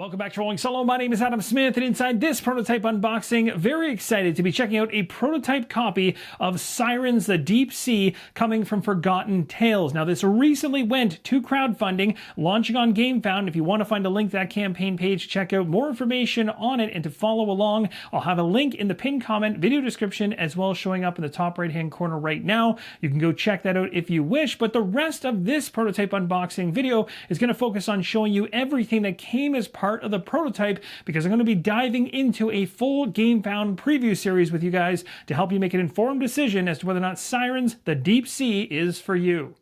Welcome back to Rolling Solo. My name is Adam Smith, and inside this prototype unboxing, very excited to be checking out a prototype copy of Sirens: The Deep Sea coming from Forgotten Tales. Now, this recently went to crowdfunding, launching on GameFound. If you want to find a link to that campaign page, check out more information on it and to follow along. I'll have a link in the pinned comment, video description, as well as showing up in the top right-hand corner right now. You can go check that out if you wish, but the rest of this prototype unboxing video is going to focus on showing you everything that came as part of the prototype, because I'm going to be diving into a full GameFound preview series with you guys to help you make an informed decision as to whether or not Sirens: The Deep Sea is for you.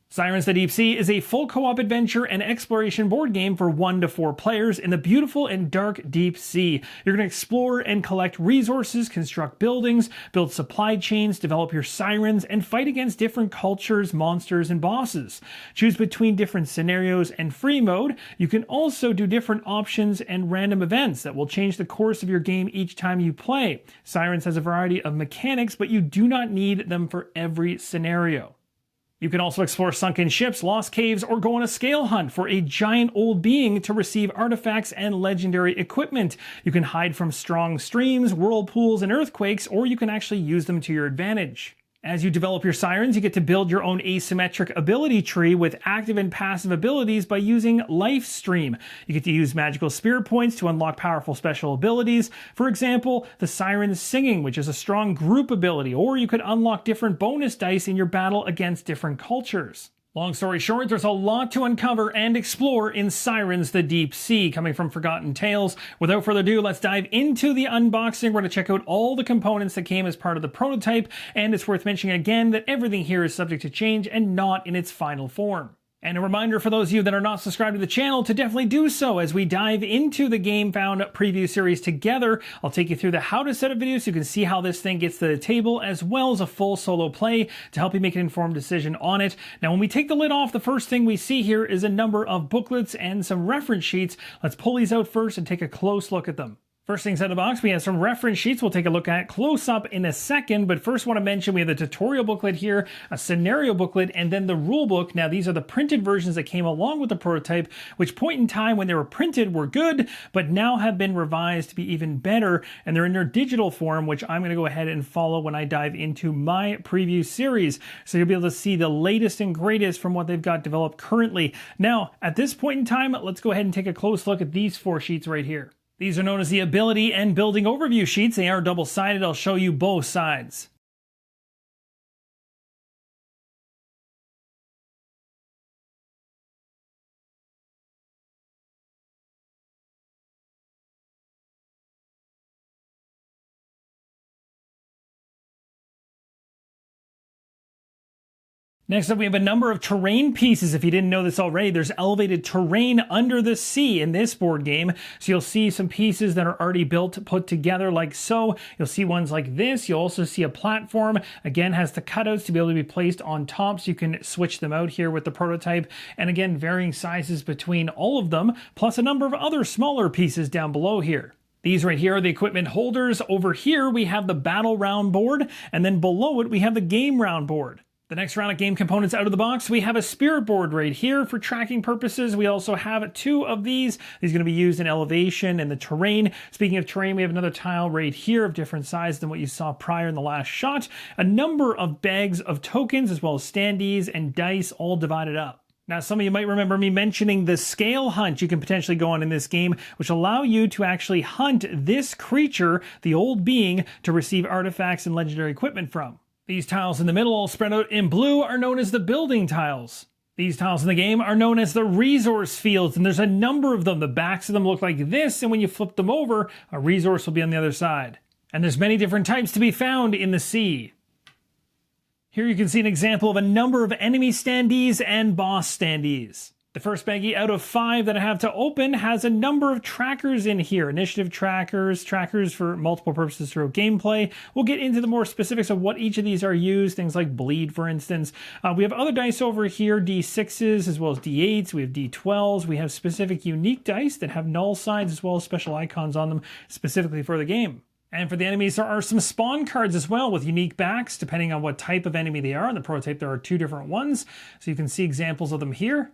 Sirens: The Deep Sea is a full co-op adventure and exploration board game for 1 to 4 players in the beautiful and dark deep sea. You're going to explore and collect resources, construct buildings, build supply chains, develop your sirens, and fight against different cultures, monsters, and bosses. Choose between different scenarios and free mode. You can also do different options and random events that will change the course of your game each time you play. Sirens has a variety of mechanics, but you do not need them for every scenario. You can also explore sunken ships, lost caves, or go on a scale hunt for a giant old being to receive artifacts and legendary equipment. You can hide from strong streams, whirlpools, and earthquakes, or you can actually use them to your advantage. As you develop your sirens, you get to build your own asymmetric ability tree with active and passive abilities by using Life Stream. You get to use magical spirit points to unlock powerful special abilities. For example, the Siren Singing, which is a strong group ability, or you could unlock different bonus dice in your battle against different cultures. Long story short, there's a lot to uncover and explore in Sirens: The Deep Sea, coming from Forgotten Tales. Without further ado, let's dive into the unboxing. We're going to check out all the components that came as part of the prototype, and it's worth mentioning again that everything here is subject to change and not in its final form. And a reminder for those of you that are not subscribed to the channel to definitely do so as we dive into the GameFound preview series together. I'll take you through the how to setup video so you can see how this thing gets to the table, as well as a full solo play to help you make an informed decision on it. Now, when we take the lid off, the first thing we see here is a number of booklets and some reference sheets. Let's pull these out first and take a close look at them. First things out of the box, we have some reference sheets we'll take a look at close up in a second, but first want to mention we have the tutorial booklet here, a scenario booklet, and then the rulebook. Now, these are the printed versions that came along with the prototype, which point in time when they were printed were good, but now have been revised to be even better, and they're in their digital form, which I'm going to go ahead and follow when I dive into my preview series. So you'll be able to see the latest and greatest from what they've got developed currently. Now, at this point in time, let's go ahead and take a close look at these 4 sheets right here. These are known as the ability and building overview sheets. They are double-sided. I'll show you both sides. Next up, we have a number of terrain pieces. If you didn't know this already, there's elevated terrain under the sea in this board game. So you'll see some pieces that are already built, put together like so. You'll see ones like this. You'll also see a platform. Again, has the cutouts to be able to be placed on top, so you can switch them out here with the prototype. And again, varying sizes between all of them, plus a number of other smaller pieces down below here. These right here are the equipment holders. Over here, we have the battle round board, and then below it, we have the game round board. The next round of game components out of the box, we have a spirit board right here for tracking purposes. We also have 2 of these. These are going to be used in elevation and the terrain. Speaking of terrain, we have another tile right here of different size than what you saw prior in the last shot. A number of bags of tokens, as well as standees and dice, all divided up. Now, some of you might remember me mentioning the scale hunt you can potentially go on in this game, which allow you to actually hunt this creature, the old being, to receive artifacts and legendary equipment from. These tiles in the middle, all spread out in blue, are known as the building tiles. These tiles in the game are known as the resource fields, and there's a number of them. The backs of them look like this, and when you flip them over, a resource will be on the other side. And there's many different types to be found in the sea. Here you can see an example of a number of enemy standees and boss standees. The first baggie out of 5 that I have to open has a number of trackers in here. Initiative trackers, trackers for multiple purposes throughout gameplay. We'll get into the more specifics of what each of these are used, things like bleed, for instance. We have other dice over here, D6s as well as D8s. We have D12s. We have specific unique dice that have null signs as well as special icons on them specifically for the game. And for the enemies, there are some spawn cards as well with unique backs depending on what type of enemy they are. In the prototype, there are 2 different ones, so you can see examples of them here.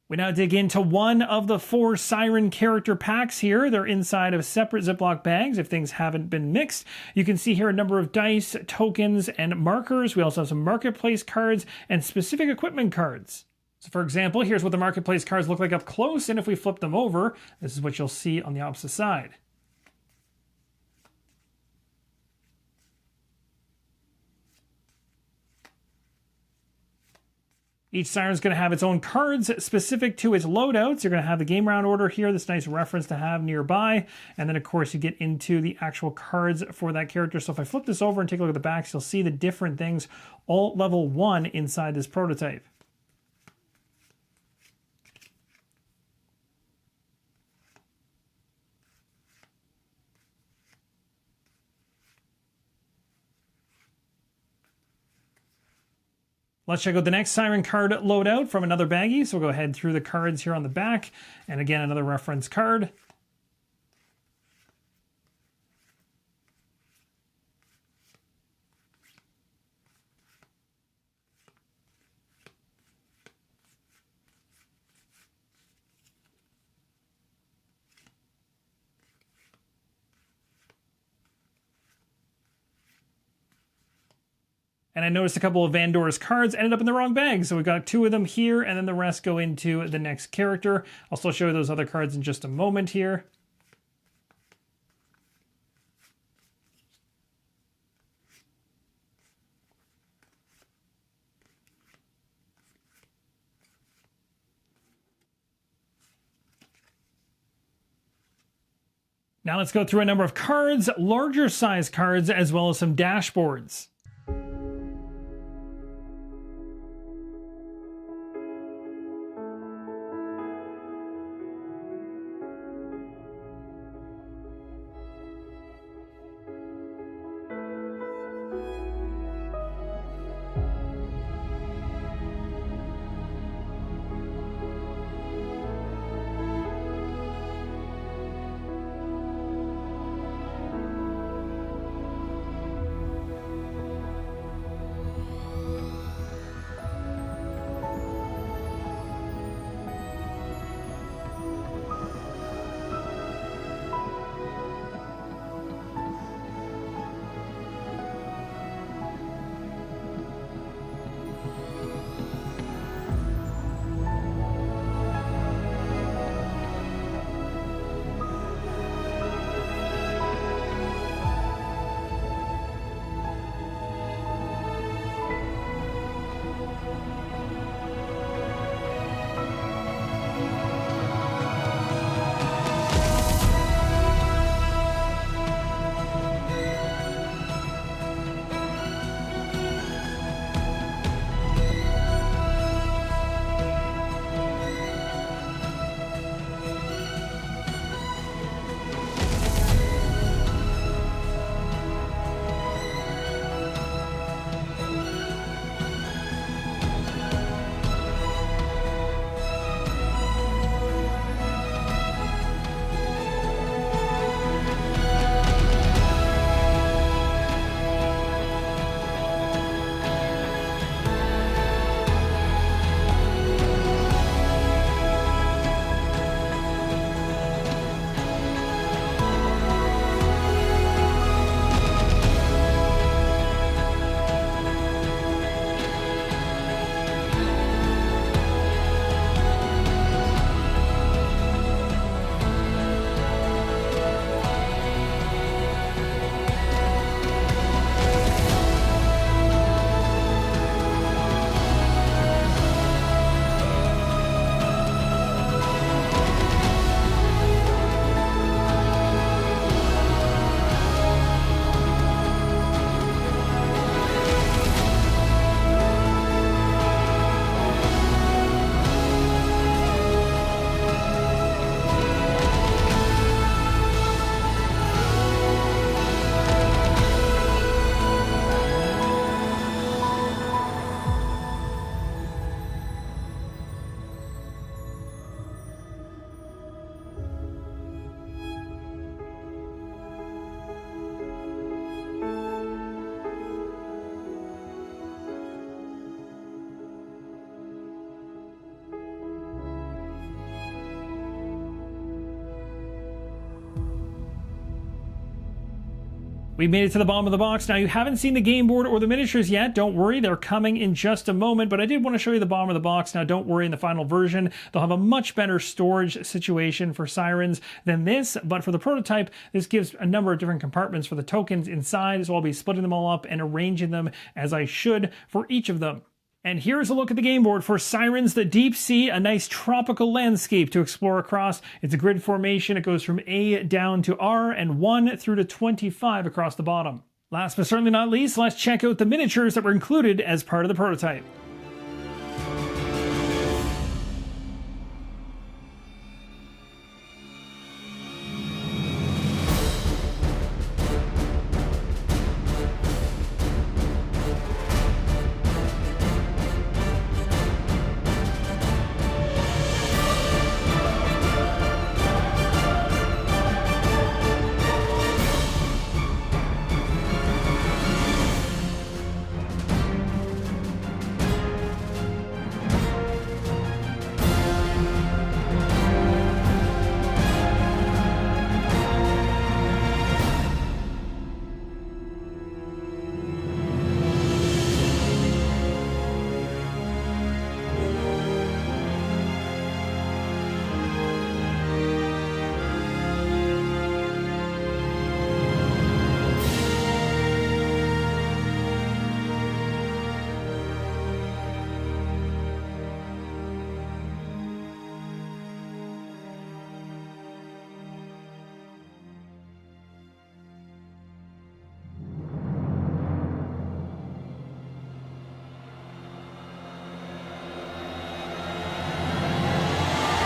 We now dig into one of the 4 Siren character packs here. They're inside of separate Ziploc bags if things haven't been mixed. You can see here a number of dice, tokens, and markers. We also have some marketplace cards and specific equipment cards. So for example, here's what the marketplace cards look like up close, and if we flip them over, this is what you'll see on the opposite side. Each Siren is going to have its own cards specific to its loadouts. You're going to have the game round order here, this nice reference to have nearby. And then, of course, you get into the actual cards for that character. So if I flip this over and take a look at the backs, you'll see the different things, all level 1 inside this prototype. Let's check out the next Siren card loadout from another baggie. So we'll go ahead through the cards here on the back. And again, another reference card. And I noticed a couple of Vandor's cards ended up in the wrong bag. So we've got 2 of them here, and then the rest go into the next character. I'll still show you those other cards in just a moment here. Now let's go through a number of cards, larger size cards, as well as some dashboards. We made it to the bottom of the box. Now, you haven't seen the game board or the miniatures yet. Don't worry, they're coming in just a moment, but I did want to show you the bottom of the box. Now, don't worry, in the final version, they'll have a much better storage situation for Sirens than this, but for the prototype, this gives a number of different compartments for the tokens inside, so I'll be splitting them all up and arranging them as I should for each of them. And here's a look at the game board for Sirens, the Deep Sea, a nice tropical landscape to explore across. It's a grid formation. It goes from A down to R and 1 through to 25 across the bottom. Last but certainly not least, let's check out the miniatures that were included as part of the prototype.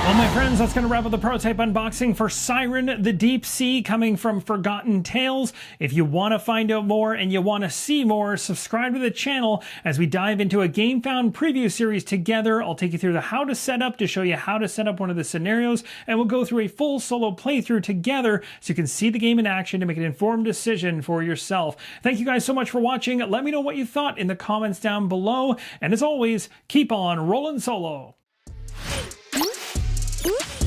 Well, my friends, that's going to wrap up the prototype unboxing for Siren, the Deep Sea, coming from Forgotten Tales. If you want to find out more and you want to see more, subscribe to the channel as we dive into a Game Found preview series together. I'll take you through the how to set up to show you how to set up one of the scenarios, and we'll go through a full solo playthrough together so you can see the game in action to make an informed decision for yourself. Thank you guys so much for watching. Let me know what you thought in the comments down below, and as always, keep on rolling solo. Whoop.